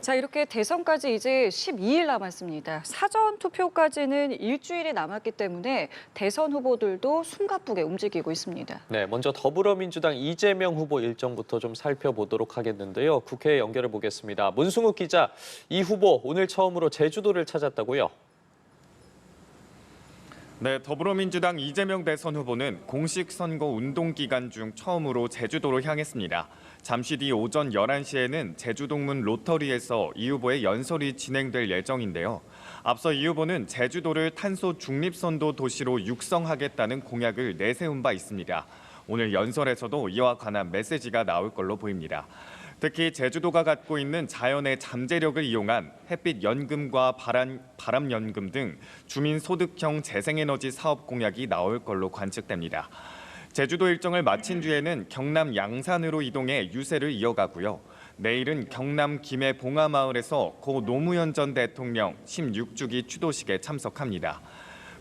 자, 이렇게 대선까지 이제 12일 남았습니다. 사전 투표까지는 일주일이 남았기 때문에 대선 후보들도 숨가쁘게 움직이고 있습니다. 네, 먼저 더불어민주당 이재명 후보 일정부터 좀 살펴보도록 하겠는데요. 국회에 연결해 보겠습니다. 문승욱 기자, 이 후보 오늘 처음으로 제주도를 찾았다고요? 네, 더불어민주당 이재명 대선 후보는 공식 선거 운동 기간 중 처음으로 제주도로 향했습니다. 잠시 뒤 오전 11시에는 제주동문 로터리에서 이 후보의 연설이 진행될 예정인데요. 앞서 이 후보는 제주도를 탄소 중립선도 도시로 육성하겠다는 공약을 내세운 바 있습니다. 오늘 연설에서도 이와 관한 메시지가 나올 걸로 보입니다. 특히 제주도가 갖고 있는 자연의 잠재력을 이용한 햇빛 연금과 바람 연금 등 주민 소득형 재생에너지 사업 공약이 나올 걸로 관측됩니다. 제주도 일정을 마친 뒤에는 경남 양산으로 이동해 유세를 이어가고요. 내일은 경남 김해 봉하마을에서 고 노무현 전 대통령 16주기 추도식에 참석합니다.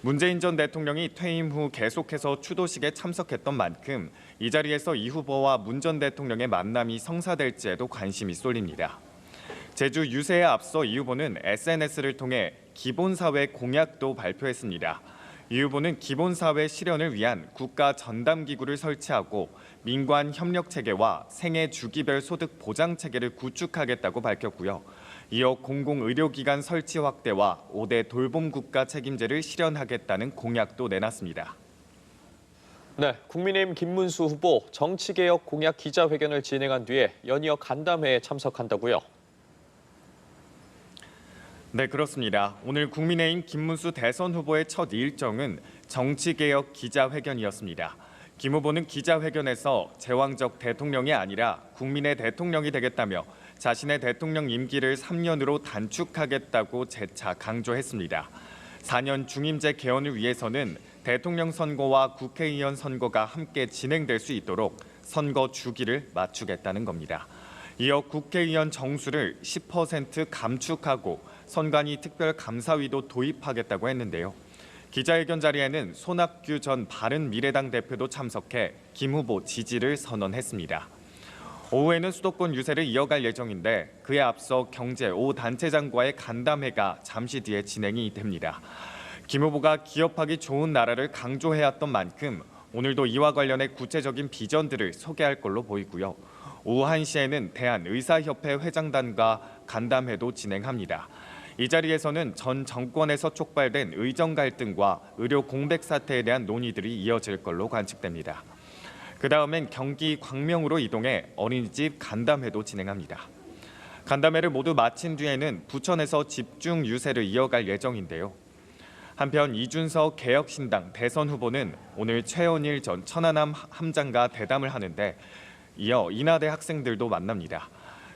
문재인 전 대통령이 퇴임 후 계속해서 추도식에 참석했던 만큼 이 자리에서 이 후보와 문 전 대통령의 만남이 성사될지에도 관심이 쏠립니다. 제주 유세에 앞서 이 후보는 SNS를 통해 기본사회 공약도 발표했습니다. 이 후보는 기본사회 실현을 위한 국가 전담기구를 설치하고 민관 협력체계와 생애 주기별 소득 보장체계를 구축하겠다고 밝혔고요. 이어 공공의료기관 설치 확대와 5대 돌봄국가 책임제를 실현하겠다는 공약도 내놨습니다. 네, 국민의힘 김문수 후보 정치개혁 공약 기자회견을 진행한 뒤에 연이어 간담회에 참석한다고요? 네, 그렇습니다. 오늘 국민의힘 김문수 대선 후보의 첫 일정은 정치개혁 기자회견이었습니다. 김 후보는 기자회견에서 제왕적 대통령이 아니라 국민의 대통령이 되겠다며 자신의 대통령 임기를 3년으로 단축하겠다고 재차 강조했습니다. 4년 중임제 개헌을 위해서는 대통령 선거와 국회의원 선거가 함께 진행될 수 있도록 선거 주기를 맞추겠다는 겁니다. 이어 국회의원 정수를 10% 감축하고 선관위 특별감사위도 도입하겠다고 했는데요. 기자회견 자리에는 손학규 전 바른미래당 대표도 참석해 김 후보 지지를 선언했습니다. 오후에는 수도권 유세를 이어갈 예정인데 그에 앞서 경제 5단체장과의 간담회가 잠시 뒤에 진행이 됩니다. 김 후보가 기업하기 좋은 나라를 강조해왔던 만큼 오늘도 이와 관련해 구체적인 비전들을 소개할 걸로 보이고요. 오후 1시에는 대한의사협회 회장단과 간담회도 진행합니다. 이 자리에서는 전 정권에서 촉발된 의정 갈등과 의료 공백 사태에 대한 논의들이 이어질 걸로 관측됩니다. 그 다음엔 경기 광명으로 이동해 어린이집 간담회도 진행합니다. 간담회를 모두 마친 뒤에는 부천에서 집중 유세를 이어갈 예정인데요. 한편 이준석 개혁신당 대선 후보는 오늘 최원일 전 천안함 함장과 대담을 하는데 이어 인하대 학생들도 만납니다.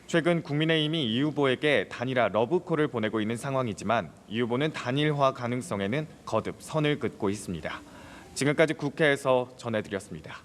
최근 국민의힘이 이 후보에게 단일화 러브콜을 보내고 있는 상황이지만 이 후보는 단일화 가능성에는 거듭 선을 긋고 있습니다. 지금까지 국회에서 전해드렸습니다.